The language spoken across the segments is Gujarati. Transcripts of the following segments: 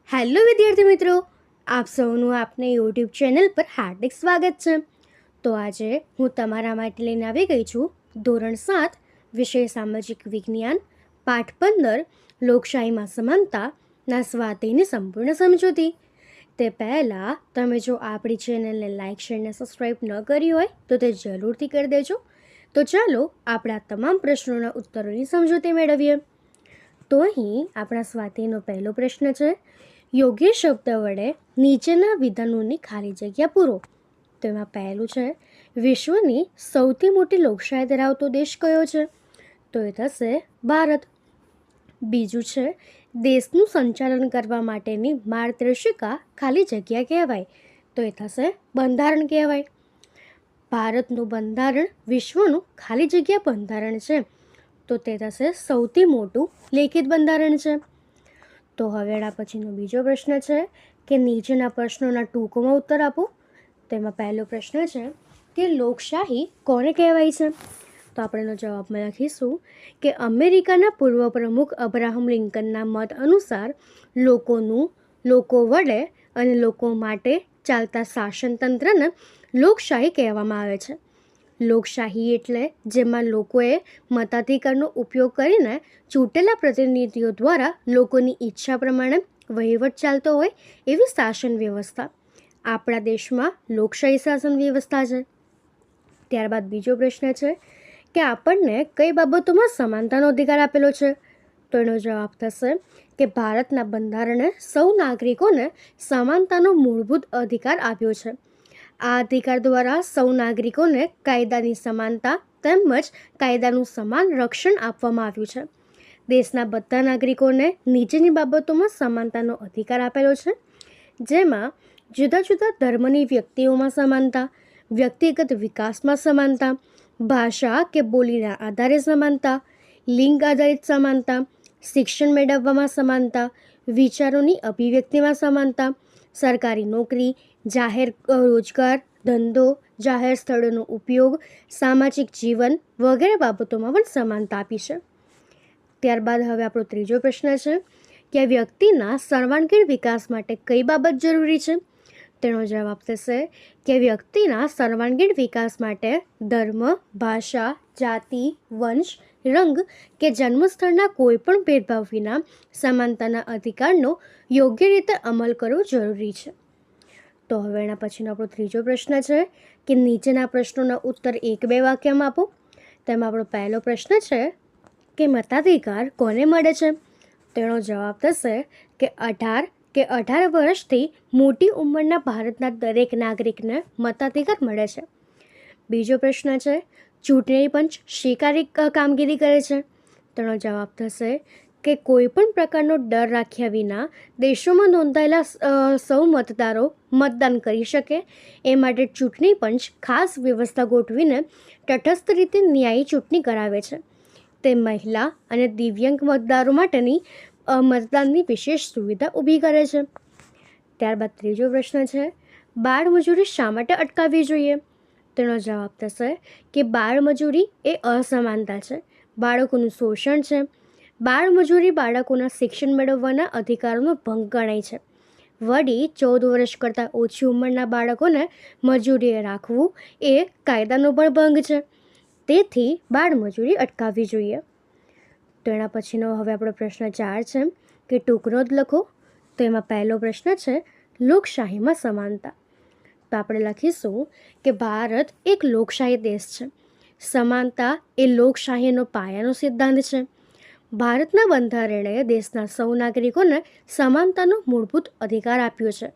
હેલો વિદ્યાર્થી મિત્રો, આપ સૌનું આપને યુટ્યુબ ચેનલ પર હાર્દિક સ્વાગત છે. તો આજે હું તમારા માટે લઈને આવી ગઈ છું ધોરણ 7 વિષય સામાજિક વિજ્ઞાન પાઠ 15 લોકશાહીમાં સમાનતાના સ્વાધ્યાયની સંપૂર્ણ સમજૂતી. તે પહેલાં તમે જો આપણી ચેનલને લાઇક શેર અને સબસ્ક્રાઈબ ન કરી હોય તો તે જરૂરથી કરી દેજો. તો ચાલો આપણા તમામ પ્રશ્નોના ઉત્તરોની સમજૂતી મેળવીએ. તો અહીં આપણા સ્વાધ્યાયનો પહેલો પ્રશ્ન છે, યોગ્ય શબ્દ વડે નીચેના વિધાનોની ખાલી જગ્યા પૂરો. તો એમાં પહેલું છે, વિશ્વની સૌથી મોટી લોકશાહી ધરાવતો દેશ કયો છે? તો એ થશે ભારત. બીજું છે, દેશનું સંચાલન કરવા માટેની માર્ગદર્શિકા ખાલી જગ્યા કહેવાય. તો એ થશે બંધારણ કહેવાય. ભારતનું બંધારણ વિશ્વનું ખાલી જગ્યા બંધારણ છે. તો તે થશે સૌથી મોટું લેખિત બંધારણ છે. તો હવે એના પછીનો બીજો પ્રશ્ન છે કે નીચેના પ્રશ્નોના ટૂંકમાં ઉત્તર આપો. તેમાં પહેલો પ્રશ્ન છે કે લોકશાહી કોને કહેવાય છે? તો આપણે એનો જવાબમાં લખીશું કે અમેરિકાના પૂર્વ પ્રમુખ અબ્રાહમ લિંકનના મત અનુસાર લોકો વડે અને લોકો માટે ચાલતા શાસનતંત્રને લોકશાહી કહેવામાં આવે છે. લોકશાહી એટલે જેમાં લોકોએ મતાધિકારનો ઉપયોગ કરીને ચૂંટેલા પ્રતિનિધિઓ દ્વારા લોકોની ઈચ્છા પ્રમાણે વહીવટ ચાલતો હોય એવી શાસન વ્યવસ્થા. આપણા દેશમાં લોકશાહી શાસન વ્યવસ્થા છે. ત્યારબાદ બીજો પ્રશ્ન છે કે આપણને કઈ બાબતોમાં સમાનતાનો અધિકાર આપેલો છે? તો એનો જવાબ થશે કે ભારતના બંધારણે સૌ નાગરિકોને સમાનતાનો મૂળભૂત અધિકાર આપ્યો છે. આ અધિકાર દ્વારા સૌ નાગરિકોને કાયદાની સમાનતા તેમજ કાયદાનું સમાન રક્ષણ આપવામાં આવ્યું છે. દેશના બધા નાગરિકોને નીચેની બાબતોમાં સમાનતાનો અધિકાર આપેલો છે, જેમાં જુદા જુદા ધર્મની વ્યક્તિઓમાં સમાનતા, વ્યક્તિગત વિકાસમાં સમાનતા, ભાષા કે બોલીના આધારે સમાનતા, લિંગ આધારિત સમાનતા, શિક્ષણ મેળવવામાં સમાનતા, વિચારોની અભિવ્યક્તિમાં સમાનતા, સરકારી નોકરી, જાહેર રોજગાર, ધંધો, જાહેર સ્થળોનો ઉપયોગ, સામાજિક જીવન વગેરે બાબતોમાં પણ સમાનતા આપી છે. ત્યારબાદ હવે આપણો ત્રીજો પ્રશ્ન છે કે વ્યક્તિના સર્વાંગીણ વિકાસ માટે કઈ બાબત જરૂરી છે? તેનો જવાબ થશે કે વ્યક્તિના સર્વાંગીણ વિકાસ માટે ધર્મ, ભાષા, જાતિ, વંશ, રંગ કે જન્મસ્થળના કોઈ પણ ભેદભાવ વિના સમાનતાના અધિકારનો યોગ્ય રીતે અમલ કરવો જરૂરી છે. તો હવે એના પછીનો આપણો ત્રીજો પ્રશ્ન છે કે નીચેના પ્રશ્નોના ઉત્તર 1-2 વાક્યમાં આપો. તેમાં આપણો પહેલો પ્રશ્ન છે કે મતાધિકાર કોને મળે છે? તેનો જવાબ થશે કે 18 વર્ષથી મોટી ઉંમરના ભારતના દરેક નાગરિકને મતાધિકાર મળે છે. બીજો પ્રશ્ન છે, ચૂંટણી પંચ શી કામગીરી કરે છે? તેનો જવાબ થશે કે કોઈ પણ પ્રકારનો ડર રાખ્યા વિના દેશોમાં નોંધાયેલા સૌ મતદારો મતદાન કરી શકે એ માટે ચૂંટણી પંચ ખાસ વ્યવસ્થા ગોઠવીને તટસ્થ રીતે ન્યાયી ચૂંટણી કરાવે છે. તે મહિલા અને દિવ્યાંગ મતદારો માટેની મતદાનની વિશેષ સુવિધા ઊભી કરે છે. ત્યારબાદ ત્રીજો પ્રશ્ન છે, બાળમજૂરી શા માટે અટકાવવી જોઈએ? તેનો જવાબ થશે કે બાળમજૂરી એ અસમાનતા છે, બાળકોનું શોષણ છે. બાળમજૂરી બાળકોના શિક્ષણ મેળવવાના અધિકારોનો ભંગ ગણાય છે. વળી 14 વર્ષ કરતાં ઓછી ઉંમરના બાળકોને મજૂરીએ રાખવું એ કાયદાનો પણ ભંગ છે. તેથી બાળમજૂરી અટકાવવી જોઈએ. તો એના પછીનો હવે આપણો પ્રશ્ન 4 છે કે ટૂંકનોંધ લખો. તો એમાં પહેલો પ્રશ્ન છે, લોકશાહીમાં સમાનતા. તો આપણે લખીશું કે ભારત એક લોકશાહી દેશ છે. સમાનતા એ લોકશાહીનો પાયાનો સિદ્ધાંત છે. ભારતના બંધારણે દેશના સૌ નાગરિકોને સમાનતાનો મૂળભૂત અધિકાર આપ્યો છે.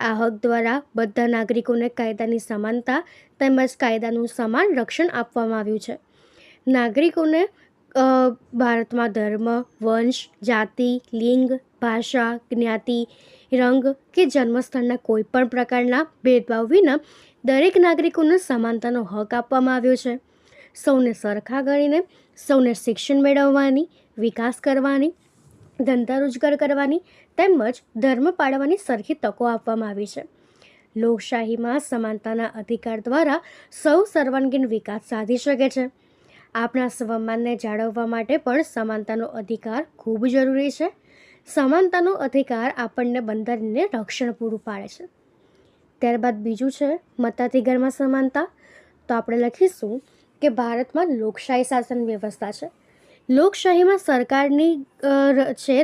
આ હક દ્વારા બધા નાગરિકોને કાયદાની સમાનતા તેમજ કાયદાનું સમાન રક્ષણ આપવામાં આવ્યું છે. નાગરિકોને ભારતમાં ધર્મ, વંશ, જાતિ, લિંગ, ભાષા, જ્ઞાતિ, રંગ કે જન્મસ્થળના કોઈ પણ પ્રકારના ભેદભાવ વિના દરેક નાગરિકોને સમાનતાનો હક આપવામાં આવ્યો છે. સૌને સરખા ગણીને સૌને શિક્ષણ મેળવવાની, વિકાસ કરવાની, ધંધા રોજગાર કરવાની તેમજ ધર્મ પાળવાની સરખી તકો આપવામાં આવી છે. લોકશાહીમાં સમાનતાના અધિકાર દ્વારા સૌ સર્વાંગીણ વિકાસ સાધી શકે છે. આપણા સ્વમાનને જાળવવા માટે પણ સમાનતાનો અધિકાર ખૂબ જરૂરી છે. સમાનતાનો અધિકાર આપણને બંધારણને રક્ષણ પૂરું પાડે છે. ત્યારબાદ બીજું છે મતાધિકારમાં સમાનતા. તો આપણે લખીશું કે ભારતમાં લોકશાહી શાસન વ્યવસ્થા છે. લોકશાહીમાં સરકારની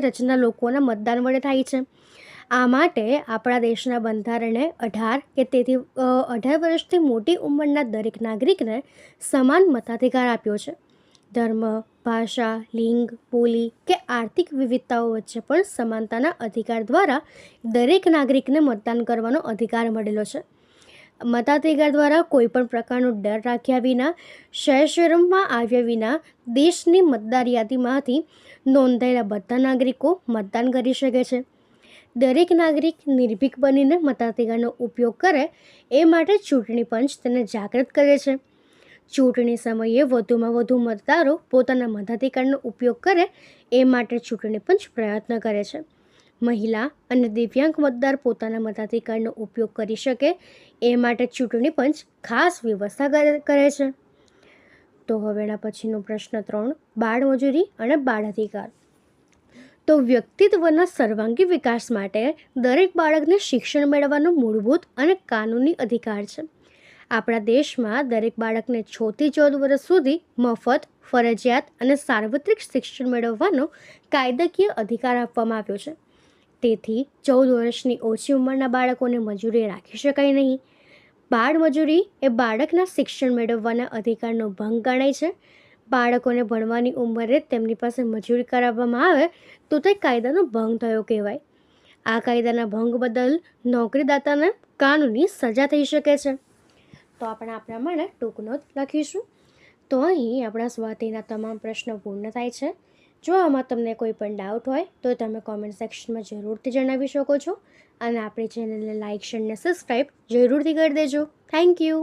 રચના લોકોના મતદાન વડે થાય છે. આ માટે આપણા દેશના બંધારણે 18 કે તેથી 18 વર્ષથી મોટી ઉંમરના દરેક નાગરિકને સમાન મતાધિકાર આપ્યો છે. ધર્મ, ભાષા, લિંગ, બોલી કે આર્થિક વિવિધતાઓ વચ્ચે પણ સમાનતાના અધિકાર દ્વારા દરેક નાગરિકને મતદાન કરવાનો અધિકાર મળેલો છે. મતાધિકાર દ્વારા કોઈ પણ પ્રકારનો ડર રાખ્યા વિના, શહેરમાં આવ્યા વિના દેશની મતદાર યાદીમાંથી નોંધાયેલા બધા નાગરિકો મતદાન કરી શકે છે. દરેક નાગરિક નિર્ભીક બનીને મતાધિકારનો ઉપયોગ કરે એ માટે ચૂંટણી પંચ તેને જાગૃત કરે છે. ચૂંટણી સમયે વધુમાં વધુ મતદારો પોતાના મતાધિકારનો ઉપયોગ કરે એ માટે ચૂંટણી પંચ પ્રયત્ન કરે છે. મહિલા અને દિવ્યાંગ મતદાર પોતાના મતાધિકારનો ઉપયોગ કરી શકે એ માટે ચૂંટણી પંચ ખાસ વ્યવસ્થા કરે છે. તો હવેના પછીનો પ્રશ્ન 3, બાળમજૂરી અને બાળ અધિકાર. તો વ્યક્તિત્વના સર્વાંગી વિકાસ માટે દરેક બાળકને શિક્ષણ મેળવવાનો મૂળભૂત અને કાનૂની અધિકાર છે. આપણા દેશમાં દરેક બાળકને 6 થી 14 વર્ષ સુધી મફત, ફરજિયાત અને સાર્વત્રિક શિક્ષણ મેળવવાનો કાયદાકીય અધિકાર આપવામાં આવ્યો છે. તેથી 14 વર્ષની ઓછી ઉંમરના બાળકોને મજૂરી રાખી શકાય નહીં. બાળ મજૂરી એ બાળકના શિક્ષણ મેળવવાના અધિકારનો ભંગ ગણાય છે. બાળકોને ભણવાની ઉંમરે તેમની પાસે મજૂરી કરાવવામાં આવે તો તે કાયદાનો ભંગ થયો કહેવાય. આ કાયદાના ભંગ બદલ નોકરીદાતાને કાનૂની સજા થઈ શકે છે. તો આપણે આ પ્રમાણે ટૂંક નોંધ લખીશું. તો અહીં આપણા સ્વાધ્યાયના તમામ પ્રશ્નો પૂર્ણ થાય છે. જો આમાં તમને કોઈ પણ ડાઉટ હોય તો તમે કોમેન્ટ સેક્શનમાં જરૂરથી જણાવી શકો છો અને આપણી ચેનલને લાઇક, શેર અને સબસ્ક્રાઈબ જરૂરથી કરી દેજો. Thank you.